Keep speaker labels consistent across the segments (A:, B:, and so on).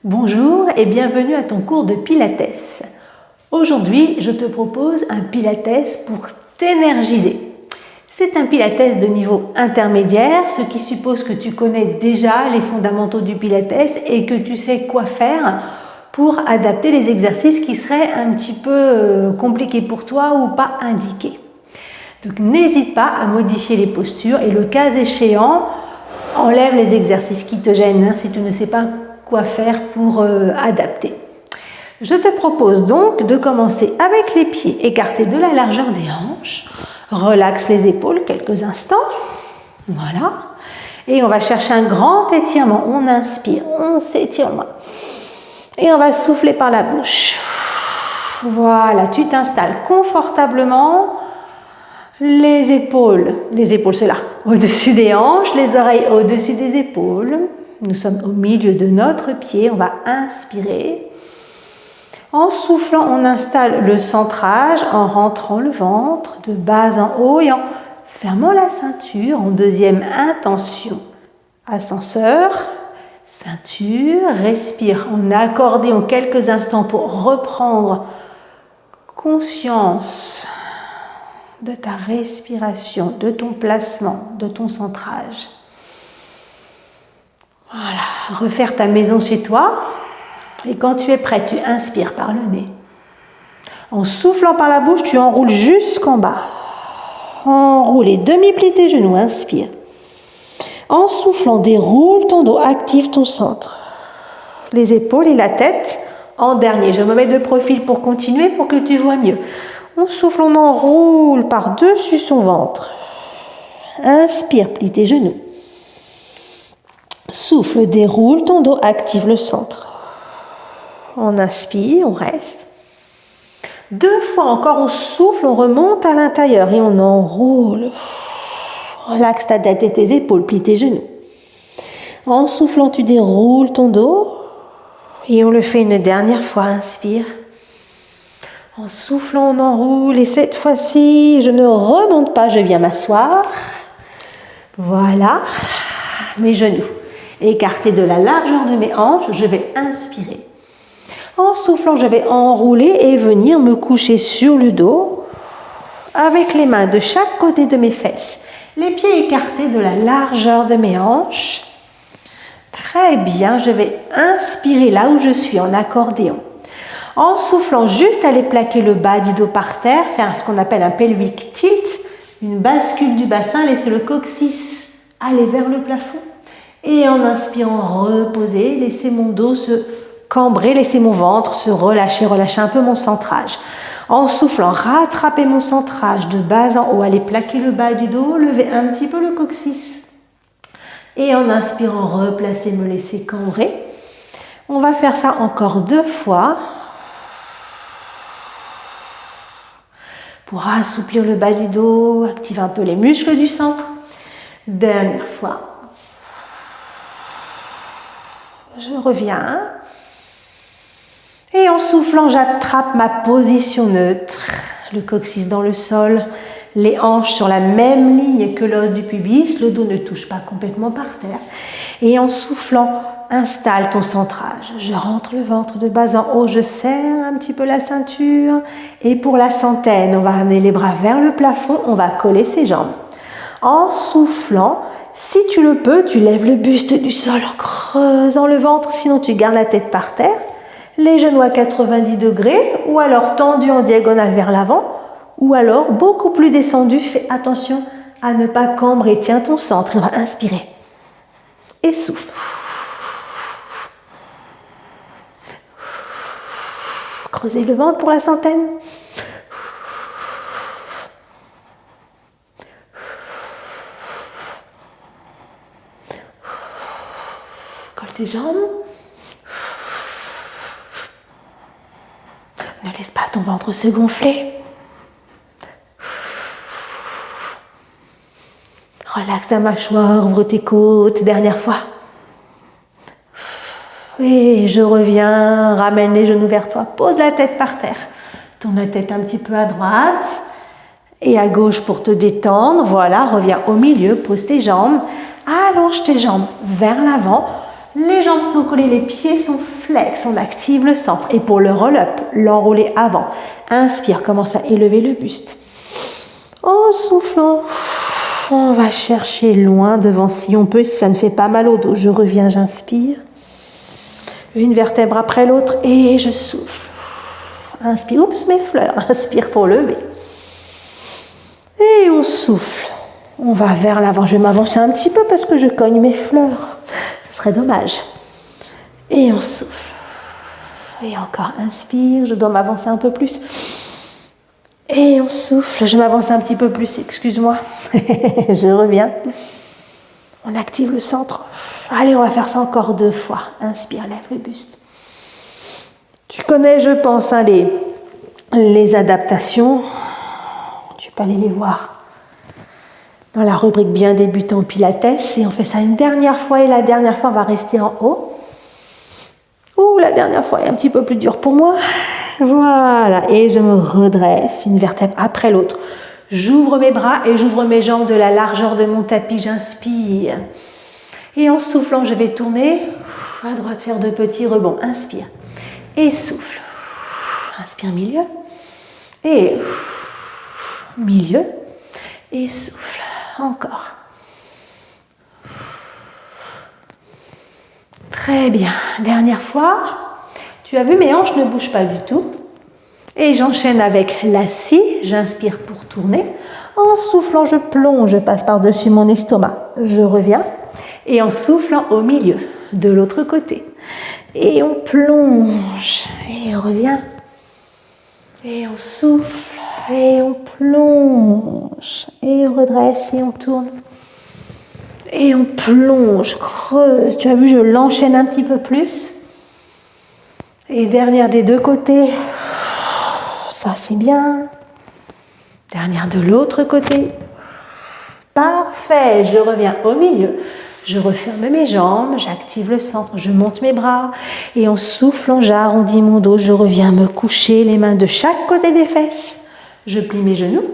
A: Bonjour et bienvenue à ton cours de Pilates. Aujourd'hui, je te propose un Pilates pour t'énergiser. C'est un Pilates de niveau intermédiaire, ce qui suppose que tu connais déjà les fondamentaux du Pilates et que tu sais quoi faire pour adapter les exercices qui seraient un petit peu compliqués pour toi ou pas indiqués. Donc n'hésite pas à modifier les postures et le cas échéant, enlève les exercices qui te gênent si tu ne sais pas quoi faire pour adapter. Je te propose donc de commencer avec les pieds écartés de la largeur des hanches. Relaxe les épaules quelques instants. Voilà. Et on va chercher un grand étirement. On inspire, on s'étire. Et on va souffler par la bouche. Voilà, tu t'installes confortablement. Les épaules c'est là, au-dessus des hanches, les oreilles au-dessus des épaules. Nous sommes au milieu de notre pied, on va inspirer. En soufflant, on installe le centrage en rentrant le ventre de bas en haut et en fermant la ceinture en deuxième intention. Ascenseur, ceinture, respire en accordéon quelques instants pour reprendre conscience de ta respiration, de ton placement, de ton centrage. Voilà, refaire ta maison chez toi. Et quand tu es prêt, tu inspires par le nez. En soufflant par la bouche, tu enroules jusqu'en bas. Enroule et demi-plie tes genoux, inspire. En soufflant, déroule ton dos, active ton centre. Les épaules et la tête en dernier. Je me mets de profil pour continuer, pour que tu vois mieux. On souffle, on enroule par-dessus son ventre. Inspire, plie tes genoux. Souffle, déroule ton dos, active le centre. On inspire, on reste. 2 fois encore, on souffle, on remonte à l'intérieur et on enroule. Relaxe ta tête et tes épaules, plie tes genoux. En soufflant, tu déroules ton dos. Et on le fait une dernière fois, inspire. En soufflant, on enroule et cette fois-ci, je ne remonte pas, je viens m'asseoir. Voilà, mes genoux écartés de la largeur de mes hanches, je vais inspirer. En soufflant, je vais enrouler et venir me coucher sur le dos avec les mains de chaque côté de mes fesses. Les pieds écartés de la largeur de mes hanches. Très bien, je vais inspirer là où je suis en accordéon. En soufflant, juste aller plaquer le bas du dos par terre, faire ce qu'on appelle un pelvic tilt, une bascule du bassin, laisser le coccyx aller vers le plafond. Et en inspirant, reposer, laisser mon dos se cambrer, laisser mon ventre se relâcher, relâcher un peu mon centrage. En soufflant, rattraper mon centrage de bas en haut, aller plaquer le bas du dos, lever un petit peu le coccyx. Et en inspirant, replacer, me laisser cambrer. On va faire ça encore 2 fois. Pour assouplir le bas du dos, active un peu les muscles du centre. Dernière fois. Je reviens. Et en soufflant, j'attrape ma position neutre. Le coccyx dans le sol, les hanches sur la même ligne que l'os du pubis. Le dos ne touche pas complètement par terre. Et en soufflant, installe ton centrage. Je rentre le ventre de bas en haut, je serre un petit peu la ceinture. Et pour la centaine, on va amener les bras vers le plafond, on va coller ses jambes. En soufflant, si tu le peux, tu lèves le buste du sol en creusant le ventre, sinon tu gardes la tête par terre. Les genoux à 90 degrés, ou alors tendus en diagonale vers l'avant, ou alors beaucoup plus descendus. Fais attention à ne pas cambrer. Tiens ton centre, on va inspirer. Et souffle. Creusez le ventre pour la centaine. Colle tes jambes. Ne laisse pas ton ventre se gonfler. Relaxe ta mâchoire, ouvre tes côtes. Dernière fois. Et je reviens, ramène les genoux vers toi, pose la tête par terre. Tourne la tête un petit peu à droite et à gauche pour te détendre. Voilà, reviens au milieu, pose tes jambes, allonge tes jambes vers l'avant. Les jambes sont collées, les pieds sont flex, on active le centre. Et pour le roll-up, l'enrouler avant. Inspire, commence à élever le buste. En soufflant, on va chercher loin devant si on peut, si ça ne fait pas mal au dos. Je reviens, j'inspire. Une vertèbre après l'autre et je souffle. Inspire, oups, mes fleurs. Inspire pour lever. Et on souffle. On va vers l'avant. Je vais m'avancer un petit peu parce que je cogne mes fleurs. Ce serait dommage. Et on souffle. Et encore, inspire. Je dois m'avancer un peu plus. Et on souffle. Je m'avance un petit peu plus, excuse-moi. Je reviens. On active le centre. Allez, on va faire ça encore 2 fois. Inspire, lève le buste. Tu connais, je pense, hein, les adaptations. Tu peux aller les voir dans la rubrique bien débutant Pilates. Et on fait ça une dernière fois. Et la dernière fois, on va rester en haut. Ouh, la dernière fois est un petit peu plus dure pour moi. Voilà. Et je me redresse, une vertèbre après l'autre. J'ouvre mes bras et j'ouvre mes jambes de la largeur de mon tapis. J'inspire. Et en soufflant, je vais tourner à droite, faire 2 petits rebonds. Inspire. Et souffle. Inspire, milieu. Et milieu. Et souffle. Encore. Très bien. Dernière fois. Tu as vu, mes hanches ne bougent pas du tout. Et j'enchaîne avec la scie. J'inspire pour tourner. En soufflant, je plonge. Je passe par-dessus mon estomac. Je reviens. Et en soufflant au milieu, de l'autre côté. Et on plonge. Et on revient. Et on souffle. Et on plonge. Et on redresse. Et on tourne. Et on plonge, creuse. Tu as vu, je l'enchaîne un petit peu plus. Et dernière des 2 côtés. Ça, c'est bien. Dernière de l'autre côté. Parfait. Je reviens au milieu. Je referme mes jambes. J'active le centre. Je monte mes bras. Et en soufflant, j'arrondis mon dos. Je reviens me coucher, les mains de chaque côté des fesses. Je plie mes genoux.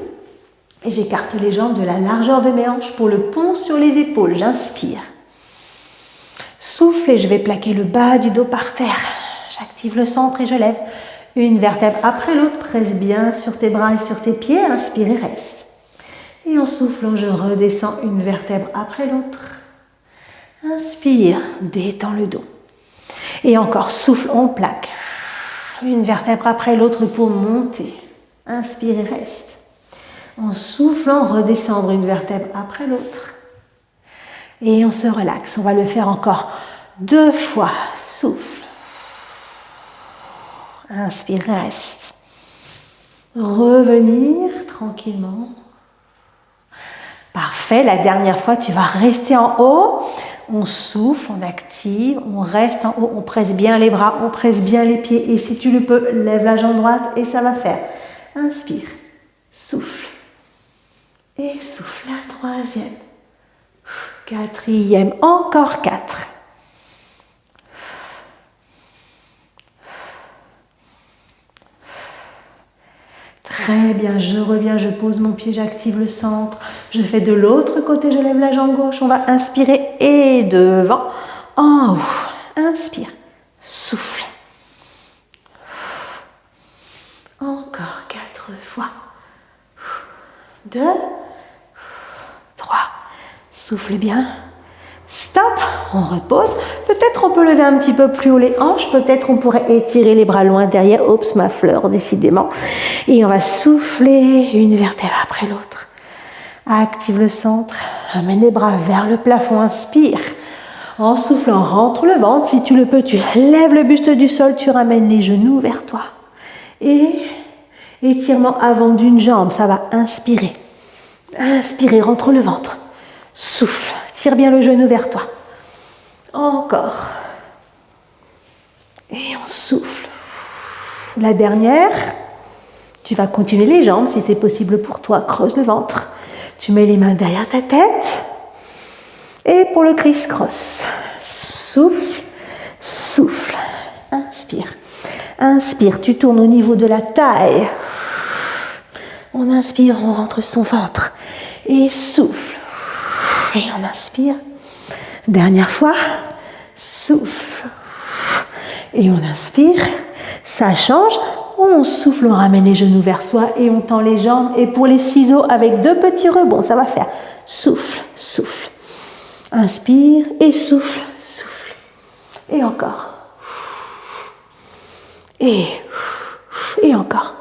A: Et j'écarte les jambes de la largeur de mes hanches pour le pont sur les épaules. J'inspire. Souffle et je vais plaquer le bas du dos par terre. J'active le centre et je lève. Une vertèbre après l'autre. Presse bien sur tes bras et sur tes pieds. Inspire et reste. Et en soufflant, je redescends une vertèbre après l'autre. Inspire, détends le dos. Et encore, souffle, on plaque. Une vertèbre après l'autre pour monter. Inspire et reste. En soufflant, redescendre une vertèbre après l'autre. Et on se relaxe. On va le faire encore 2 fois. Souffle. Inspire, reste. Revenir tranquillement. Parfait. La dernière fois, tu vas rester en haut. On souffle, on active, on reste en haut. On presse bien les bras, on presse bien les pieds. Et si tu le peux, lève la jambe droite et ça va faire. Inspire. Souffle. Et souffle, la 3e. 4e, encore 4. Très bien, je reviens, je pose mon pied, j'active le centre. Je fais de l'autre côté, je lève la jambe gauche. On va inspirer et devant, en haut. Inspire, souffle. Encore 4 fois. 2, 3. Souffle bien. Stop. On repose. Peut-être on peut lever un petit peu plus haut les hanches. Peut-être on pourrait étirer les bras loin derrière. Oups, ma fleur, décidément. Et on va souffler une vertèbre après l'autre. Active le centre. Amène les bras vers le plafond. Inspire. En soufflant, rentre le ventre. Si tu le peux, tu lèves le buste du sol. Tu ramènes les genoux vers toi. Et étirement avant d'une jambe. Ça va inspirer. Inspirez, rentre le ventre. Souffle, tire bien le genou vers toi. Encore. Et on souffle. La dernière. Tu vas continuer les jambes si c'est possible pour toi. Creuse le ventre. Tu mets les mains derrière ta tête. Et pour le criss-cross. Souffle, souffle. Inspire. Inspire, tu tournes au niveau de la taille. On inspire, on rentre son ventre. Et souffle. Et on inspire. Dernière fois. souffle. Et on inspire, ça change. On souffle, on ramène les genoux vers soi et on tend les jambes. Et pour les ciseaux, avec 2 petits rebonds, ça va faire souffle, souffle. Inspire et souffle, souffle. Et encore. Et encore.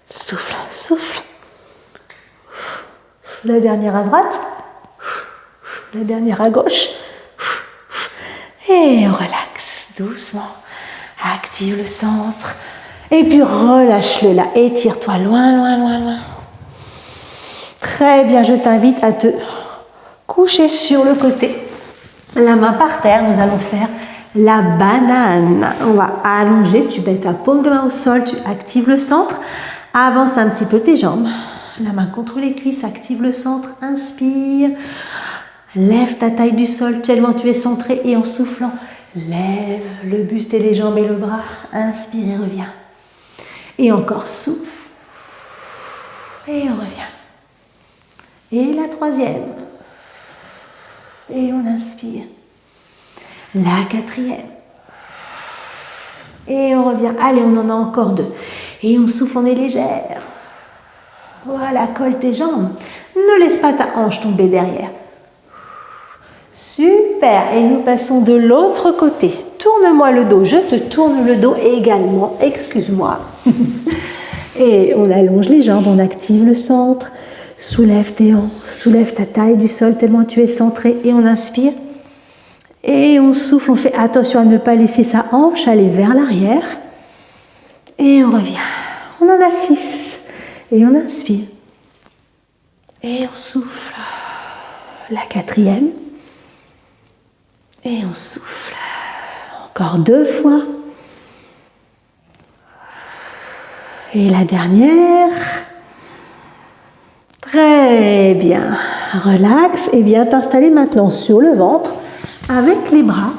A: Souffle, souffle. La dernière à droite. La dernière à gauche. Et on relaxe doucement. Active le centre. Et puis relâche-le là. Étire-toi loin, loin, loin, loin. Très bien, je t'invite à te coucher sur le côté. La main par terre, nous allons faire la banane. On va allonger, tu mets ta paume de main au sol, tu actives le centre. Avance un petit peu tes jambes. La main contre les cuisses, active le centre. Inspire. Lève ta taille du sol tellement tu es centré et en soufflant, lève le buste et les jambes et le bras. Inspire et reviens. Et encore souffle. Et on revient. Et la troisième. Et on inspire. La quatrième. Et on revient. Allez, on en a encore 2. Et on souffle, on est légère. Voilà, colle tes jambes. Ne laisse pas ta hanche tomber derrière. Super. Et nous passons de l'autre côté. Tourne-moi le dos. Je te tourne le dos également. Excuse-moi. Et on allonge les jambes, on active le centre. Soulève tes hanches, soulève ta taille du sol tellement tu es centré. Et on inspire. Et on souffle, on fait attention à ne pas laisser sa hanche aller vers l'arrière. Et on revient. On en a 6. Et on inspire. Et on souffle. La quatrième. Et on souffle. Encore 2 fois. Et la dernière. Très bien. Relax et viens t'installer maintenant sur le ventre avec les bras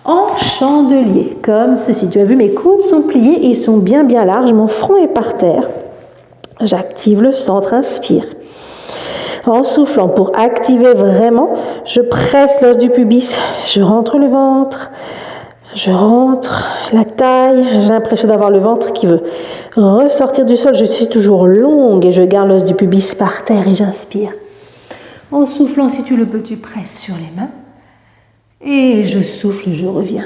A: en chandelier, comme ceci. Tu as vu, mes coudes sont pliés et ils sont bien larges. Mon front est par terre. J'active le centre, inspire. En soufflant pour activer vraiment, je presse l'os du pubis, je rentre le ventre, je rentre la taille, j'ai l'impression d'avoir le ventre qui veut ressortir du sol. Je suis toujours longue et je garde l'os du pubis par terre et j'inspire. En soufflant, si tu le peux, tu presses sur les mains. Et je souffle, je reviens.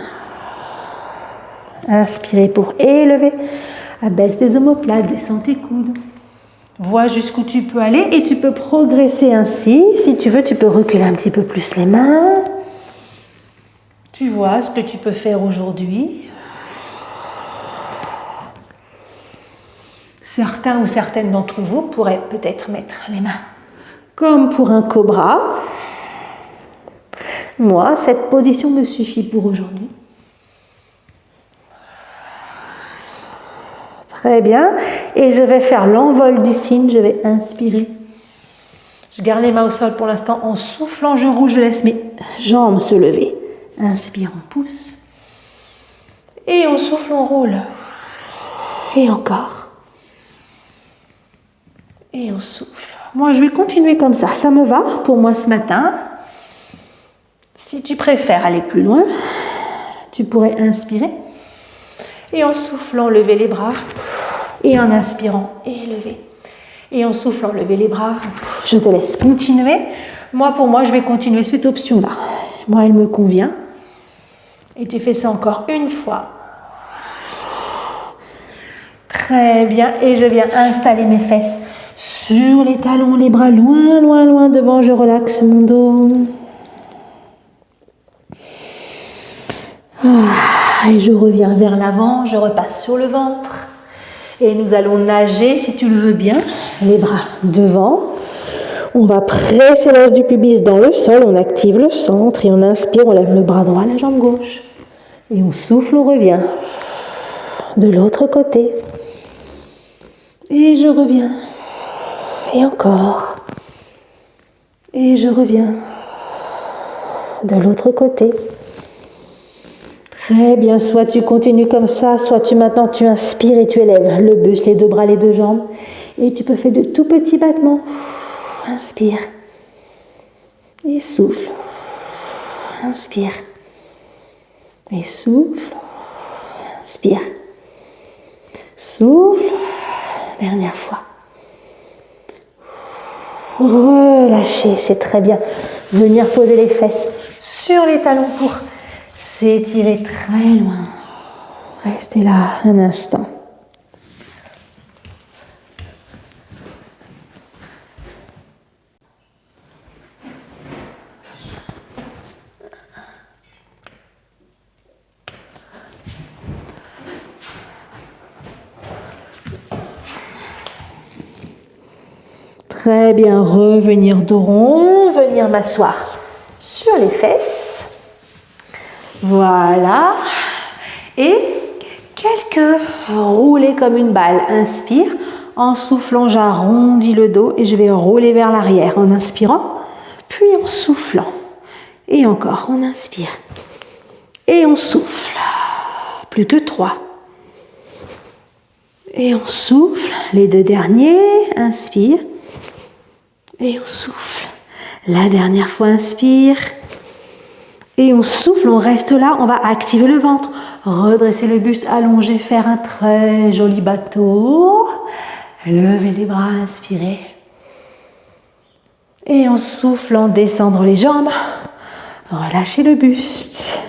A: Inspirez pour élever. Abaisse les omoplates, descends tes coudes. Vois jusqu'où tu peux aller et tu peux progresser ainsi. Si tu veux, tu peux reculer un petit peu plus les mains. Tu vois ce que tu peux faire aujourd'hui. Certains ou certaines d'entre vous pourraient peut-être mettre les mains comme pour un cobra. Moi, cette position me suffit pour aujourd'hui. Très bien. Et je vais faire l'envol du cygne. Je vais inspirer. Je garde les mains au sol pour l'instant. En soufflant, je roule. Je laisse mes jambes se lever. Inspire, on pousse. Et on souffle, on roule. Et encore. Et on souffle. Moi, je vais continuer comme ça. Ça me va pour moi ce matin. Si tu préfères aller plus loin, tu pourrais inspirer. Et en soufflant, lever les bras. Et en inspirant, élever. Et en soufflant, lever les bras. Je te laisse continuer. Pour moi, je vais continuer cette option-là. Moi, elle me convient. Et tu fais ça encore une fois. Très bien. Et je viens installer mes fesses sur les talons, les bras loin, loin, loin devant. Je relaxe mon dos. Et je reviens vers l'avant. Je repasse sur le ventre. Et nous allons nager, si tu le veux bien, les bras devant. On va presser l'os du pubis dans le sol, on active le centre et on inspire, on lève le bras droit, la jambe gauche. Et on souffle, on revient. De l'autre côté. Et je reviens. Et encore. Et je reviens. De l'autre côté. Très bien, soit tu continues comme ça, soit maintenant tu inspires et tu élèves le buste, les 2 bras, les 2 jambes. Et tu peux faire de tout petits battements. Inspire. Et souffle. Inspire. Et souffle. Inspire. Souffle. Dernière fois. Relâchez, c'est très bien. Venir poser les fesses sur les talons pour s'étirer très loin. Restez là un instant. Très bien, revenir dos rond, venir m'asseoir sur les fesses. Voilà. Et quelques roulés comme une balle. Inspire. En soufflant, j'arrondis le dos et je vais rouler vers l'arrière en inspirant, puis en soufflant. Et encore, on inspire. Et on souffle. Plus que 3. Et on souffle. Les 2 derniers. Inspire. Et on souffle. La dernière fois, inspire. Et on souffle, on reste là, on va activer le ventre. Redresser le buste, allonger, faire un très joli bateau. Lever les bras, inspirer. Et on souffle en descendre les jambes. Relâchez le buste.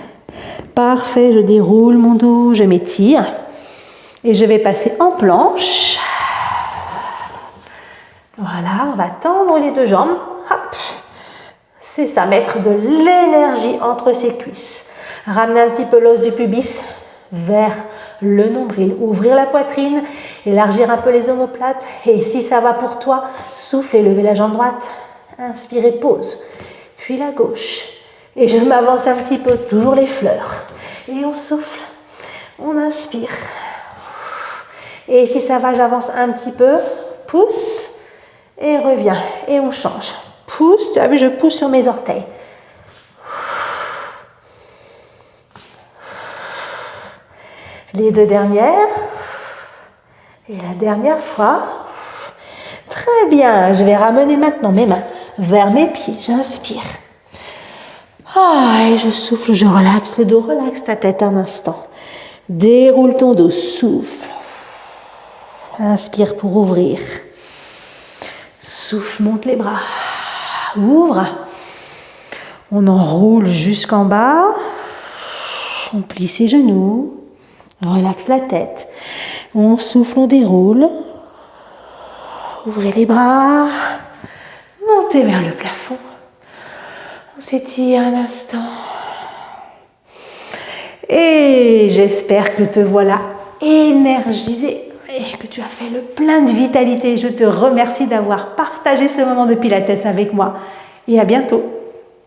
A: Parfait, je déroule mon dos, je m'étire. Et je vais passer en planche. Voilà, on va tendre les 2 jambes. Hop. C'est ça, mettre de l'énergie entre ses cuisses. Ramener un petit peu l'os du pubis vers le nombril. Ouvrir la poitrine, élargir un peu les omoplates. Et si ça va pour toi, souffle et levez la jambe droite. Inspirez, pause. Puis la gauche. Et je m'avance un petit peu, toujours les fleurs. Et on souffle, on inspire. Et si ça va, j'avance un petit peu. Pousse. Et reviens. Et on change. Pousse. Tu as vu, je pousse sur mes orteils. Les 2 dernières. Et la dernière fois. Très bien. Je vais ramener maintenant mes mains vers mes pieds. J'inspire. Et je souffle. Je relaxe le dos. Relaxe ta tête un instant. Déroule ton dos. Souffle. Inspire pour ouvrir. Souffle, monte les bras. Ouvre. On enroule jusqu'en bas. On plie ses genoux. Relaxe la tête. On souffle, on déroule. Ouvrez les bras. Montez vers le plafond. On s'étire un instant. Et j'espère que te voilà énergisé et que tu as fait le plein de vitalité. Je te remercie d'avoir partagé ce moment de Pilates avec moi. Et à bientôt.